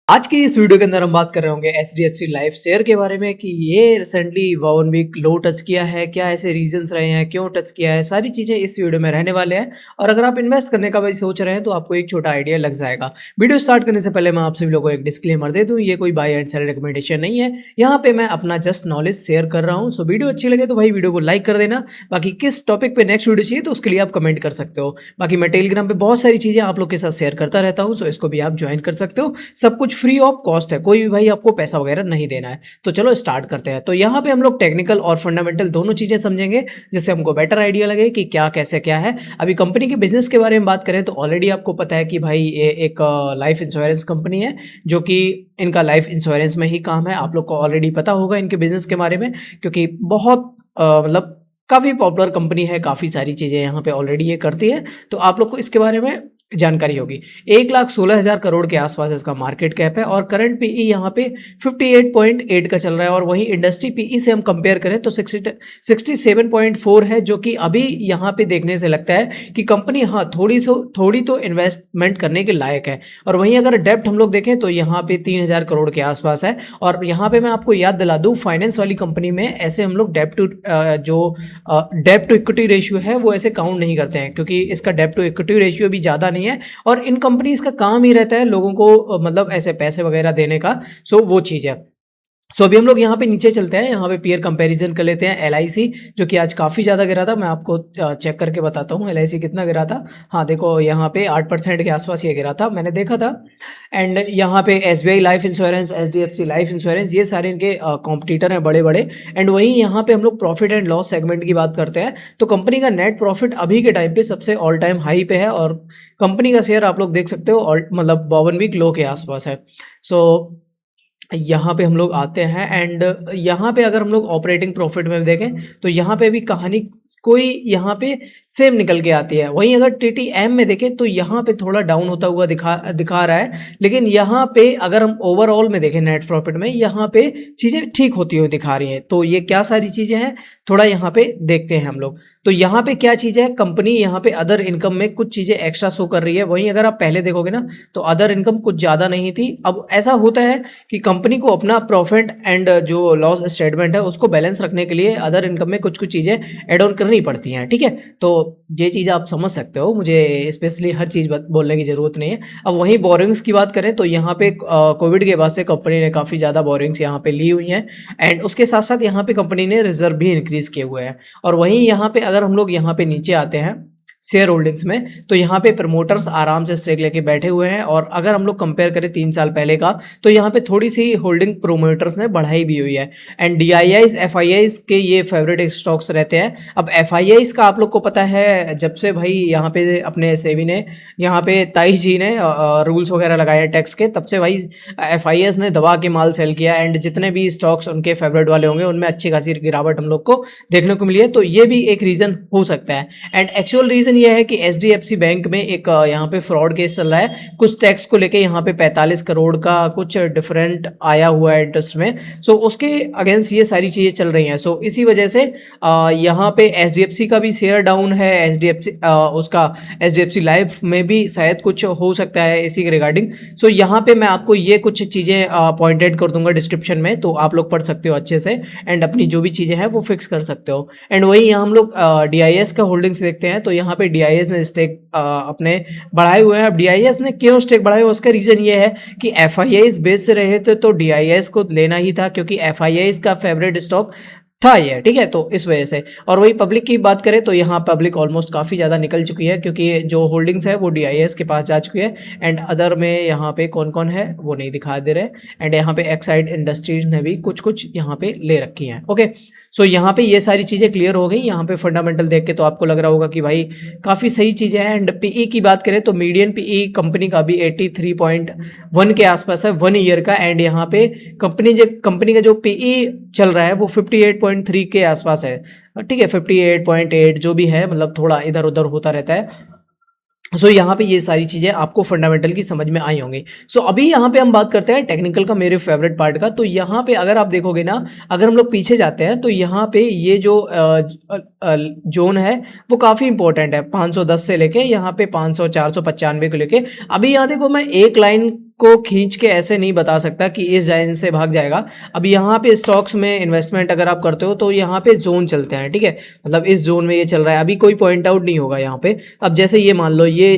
आज की इस वीडियो के अंदर हम बात कर रहे होंगे एचडीएफसी लाइफ शेयर के बारे में कि ये रिसेंटली 1 वीक लो टच किया है, क्या ऐसे रीजंस रहे हैं, क्यों टच किया है, सारी चीज़ें इस वीडियो में रहने वाले हैं। और अगर आप इन्वेस्ट करने का भी सोच रहे हैं तो आपको एक छोटा आइडिया लग जाएगा। वीडियो स्टार्ट करने से पहले मैं आप सभी लोगों को एक डिस्क्लेमर दे दूँ, ये कोई बाय एंड सेल रिकमेंडेशन नहीं है। यहाँ पे मैं अपना जस्ट नॉलेज शेयर कर रहा हूँ। सो वीडियो अच्छी लगे तो भाई वीडियो को लाइक कर देना। बाकी किस टॉपिक पे नेक्स्ट वीडियो चाहिए तो उसके लिए आप कमेंट कर सकते हो। बाकी मैं टेलीग्राम पे बहुत सारी चीज़ें आप लोग के साथ शेयर करता रहता हूँ, सो इसको भी आप ज्वाइन कर सकते हो। सब कुछ फ्री ऑफ कॉस्ट है, कोई भी भाई आपको पैसा वगैरह नहीं देना है। तो चलो स्टार्ट करते हैं। तो यहाँ पे हम लोग टेक्निकल और फंडामेंटल दोनों चीजें समझेंगे, जिससे हमको बेटर आइडिया लगे कि क्या कैसे क्या है। अभी कंपनी के बिजनेस के बारे में बात करें तो ऑलरेडी आपको पता है कि भाई ये एक लाइफ इंश्योरेंस कंपनी है, जो कि इनका लाइफ इंश्योरेंस में ही काम है। आप लोग को ऑलरेडी पता होगा इनके बिजनेस के बारे में, क्योंकि बहुत मतलब काफ़ी पॉपुलर कंपनी है, काफ़ी सारी चीज़ें यहाँ पे ऑलरेडी ये करती है। तो आप लोग को इसके बारे में जानकारी होगी। 1,16,000 करोड़ के आसपास इसका मार्केट कैप है और करंट पीई यहाँ पे 58.8 का चल रहा है। और वहीं इंडस्ट्री पीई से हम कंपेयर करें तो 67.4 है, जो कि अभी यहाँ पे देखने से लगता है कि कंपनी हाँ थोड़ी तो इन्वेस्टमेंट करने के लायक है। और वहीं अगर डेप्ट हम लोग देखें तो यहाँ पे 3,000 करोड़ के आसपास है। और यहाँ पे मैं आपको याद दिला दूँ, फाइनेंस वाली कंपनी में ऐसे हम लोग डेप्ट टू इक्विटी रेशियो है वो ऐसे काउंट नहीं करते हैं, क्योंकि इसका डेप्ट टू इक्विटी रेशियो भी ज़्यादा नहीं है। और इन कंपनीज का काम ही रहता है लोगों को मतलब ऐसे पैसे वगैरह देने का। सो वो चीज़ है। सो अभी हम लोग यहाँ पे नीचे चलते हैं, यहाँ पे पीयर कंपैरिजन कर लेते हैं। एलआईसी जो कि आज काफ़ी ज़्यादा गिरा था, मैं आपको चेक करके बताता हूँ एलआईसी कितना गिरा था। हाँ देखो, यहाँ पे 8% के आसपास ये गिरा था, मैंने देखा था। एंड यहाँ पे SBI life insurance, HDFC life insurance, ये सारे इनके कॉम्पिटिटर हैं बड़े बड़े। एंड वहीं यहाँ पे हम लोग प्रॉफिट एंड लॉस सेगमेंट की बात करते हैं तो कंपनी का नेट प्रॉफिट अभी के टाइम पे सबसे ऑल टाइम हाई पे है। और कंपनी का शेयर आप लोग देख सकते हो मतलब 52 वीक लो के आसपास है। सो यहाँ पे हम लोग आते हैं एंड यहाँ पे अगर हम लोग ऑपरेटिंग प्रॉफिट में देखें तो यहाँ पे भी कहानी कोई यहाँ पे सेम निकल के आती है। वहीं अगर टीटीएम में देखें तो यहाँ पे थोड़ा डाउन होता हुआ दिखा रहा है, लेकिन यहाँ पे अगर हम ओवरऑल में देखें नेट प्रॉफिट में यहाँ पे चीज़ें ठीक होती हुई दिखा रही हैं। तो ये क्या सारी चीज़ें हैं थोड़ा यहाँ पे देखते हैं हम लोग। तो यहाँ पे क्या चीज़ है, कंपनी यहाँ पे अदर इनकम में कुछ चीज़ें एक्स्ट्रा शो कर रही है। वहीं अगर आप पहले देखोगे ना तो अदर इनकम कुछ ज़्यादा नहीं थी। अब ऐसा होता है कि कंपनी को अपना प्रॉफिट एंड जो लॉस स्टेटमेंट है उसको बैलेंस रखने के लिए अदर इनकम में कुछ कुछ चीज़ें एड ऑन करनी पड़ती हैं, ठीक है। तो ये चीज़ आप समझ सकते हो, मुझे स्पेशली हर चीज़ बोलने की ज़रूरत नहीं है। अब वहीं बोरिंग्स की बात करें तो यहाँ पे कोविड के बाद से कंपनी ने काफ़ी ज़्यादा बोरिंग्स यहाँ पे ली हुई हैं। एंड उसके साथ साथ यहाँ पे कंपनी ने रिजर्व भी इंक्रीज़ किए हुए हैं। और वहीं यहाँ पे अगर हम लोग यहाँ पे नीचे आते हैं शेयर होल्डिंग्स में तो यहाँ पे प्रमोटर्स आराम से स्टेक लेके बैठे हुए हैं। और अगर हम लोग कंपेयर करें 3 साल पहले का तो यहाँ पे थोड़ी सी होल्डिंग प्रमोटर्स ने बढ़ाई भी हुई है। एंड डीआईआईज एफआईआईज के ये फेवरेट स्टॉक्स रहते हैं। अब एफआईआईज का आप लोग को पता है, जब से भाई यहाँ पे अपने सेबी ने यहाँ पे ताइश जी ने रूल्स वगैरह लगाए टैक्स के, तब से भाई एफआईआईज ने दबा के माल सेल किया। एंड जितने भी स्टॉक्स उनके फेवरेट वाले होंगे उनमें अच्छी खासी गिरावट हम लोग को देखने को मिली है। तो ये भी एक रीज़न हो सकता है। एंड एक्चुअल रीज़न ये है कि एचडीएफसी बैंक में एक यहाँ पे फ्रॉड केस चल रहा है, कुछ टैक्स को लेके यहाँ पे 45 करोड़ का कुछ डिफरेंट आया हुआ है इंटरेस्ट में। सो उसके अगेंस्ट ये सारी चीज़ें चल रही हैं। सो इसी वजह से यहाँ पे एचडीएफसी का भी शेयर डाउन है। एचडीएफसी लाइफ में भी शायद कुछ हो सकता है इसी के रिगार्डिंग। सो यहाँ पे मैं आपको ये कुछ चीज़ें पॉइंटेड कर दूंगा डिस्क्रिप्शन में, तो आप लोग पढ़ सकते हो अच्छे से एंड अपनी जो भी चीज़ें हैं वो फिक्स कर सकते हो। एंड वहीं यहाँ हम लोग डीआईएस का होल्डिंग्स देखते हैं तो यहाँ पे डीआईएस ने स्टेक अपने बढ़ाए हुए हैं। अब डीआईएस ने क्यों स्टेक बढ़ाए हुए, उसका रीजन ये है कि एफआईआईज बेच रहे थे तो डीआईएस को लेना ही था, क्योंकि एफआईआईज का फेवरेट स्टॉक था ये, ठीक है। तो इस वजह से। और वही पब्लिक की बात करें तो यहाँ पब्लिक ऑलमोस्ट काफ़ी ज़्यादा निकल चुकी है, क्योंकि जो होल्डिंग्स है वो डीआईएस के पास जा चुकी है। एंड अदर में यहाँ पे कौन कौन है वो नहीं दिखा दे रहे। एंड यहाँ पे एक्साइड इंडस्ट्रीज ने भी कुछ कुछ यहाँ पे ले रखी हैं। ओके, सो यहाँ पे ये सारी चीज़ें क्लियर हो गई। यहाँ पे फंडामेंटल देख के तो आपको लग रहा होगा कि भाई काफ़ी सही चीज़ें हैं। एंड पीई की बात करें तो मीडियन पीई कंपनी का भी 83.1 के आसपास है 1 ईयर का। एंड यहाँ पे कंपनी का जो पीई चल रहा है वो 58.3 के आसपास है, ठीक है। 58.8 जो भी है, मतलब थोड़ा इधर उधर होता रहता है। सो यहाँ पे ये सारी चीज़ें आपको फंडामेंटल की समझ में आई होंगी। सो अभी यहाँ पे हम बात करते हैं टेक्निकल का, मेरे फेवरेट पार्ट का। तो यहाँ पे अगर आप देखोगे ना, अगर हम लोग पीछे जाते हैं तो यहाँ पे ये जो जोन है वो काफ़ी इंपॉर्टेंट है, 510 से लेके यहाँ पे 500 495 को लेके। अभी यहाँ देखो, मैं एक लाइन को खींच के ऐसे नहीं बता सकता कि इस लाइन से भाग जाएगा। अब यहाँ पे स्टॉक्स में इन्वेस्टमेंट अगर आप करते हो तो यहाँ पे जोन चलते हैं, ठीक है, मतलब इस जोन में ये चल रहा है, अभी कोई पॉइंट आउट नहीं होगा यहाँ पे। अब जैसे ये मान लो ये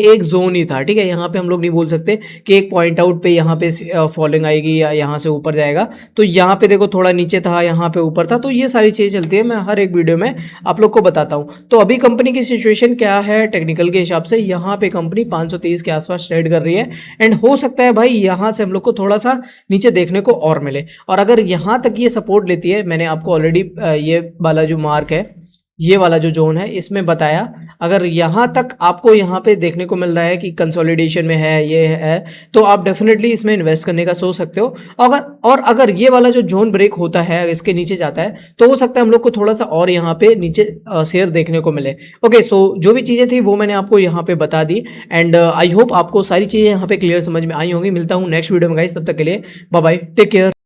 एक जोन ही था, ठीक है, यहाँ पे हम लोग नहीं बोल सकते कि एक पॉइंट आउट पे यहाँ पे फॉलिंग आएगी या यहाँ से ऊपर जाएगा। तो यहाँ पे देखो थोड़ा नीचे था, यहाँ पे ऊपर था, तो ये सारी चीज़ें चलती है, मैं हर एक वीडियो में आप लोग को बताता हूँ। तो अभी कंपनी की सिचुएशन क्या है टेक्निकल के हिसाब से, यहाँ पे कंपनी 530 के आसपास ट्रेड कर रही है एंड हो सकता है भाई यहाँ से हम लोग को थोड़ा सा नीचे देखने को और मिले। और अगर यहाँ तक ये सपोर्ट लेती है, मैंने आपको ऑलरेडी ये वाला जो मार्क है, ये वाला जो जोन है इसमें बताया, अगर यहाँ तक आपको यहाँ पे देखने को मिल रहा है कि कंसोलिडेशन में है, ये है, तो आप डेफिनेटली इसमें इन्वेस्ट करने का सोच सकते हो। अगर ये वाला जो जोन ब्रेक होता है, इसके नीचे जाता है, तो हो सकता है हम लोग को थोड़ा सा और यहाँ पे नीचे शेयर देखने को मिले। ओके, सो जो भी चीज़ें थी वो मैंने आपको यहाँ पे बता दी एंड आई होप आपको सारी चीज़ें यहाँ पे क्लियर समझ में आई होंगी। मिलता हूँ नेक्स्ट वीडियो में गाइस, तब तक के लिए बाय बाय, टेक केयर।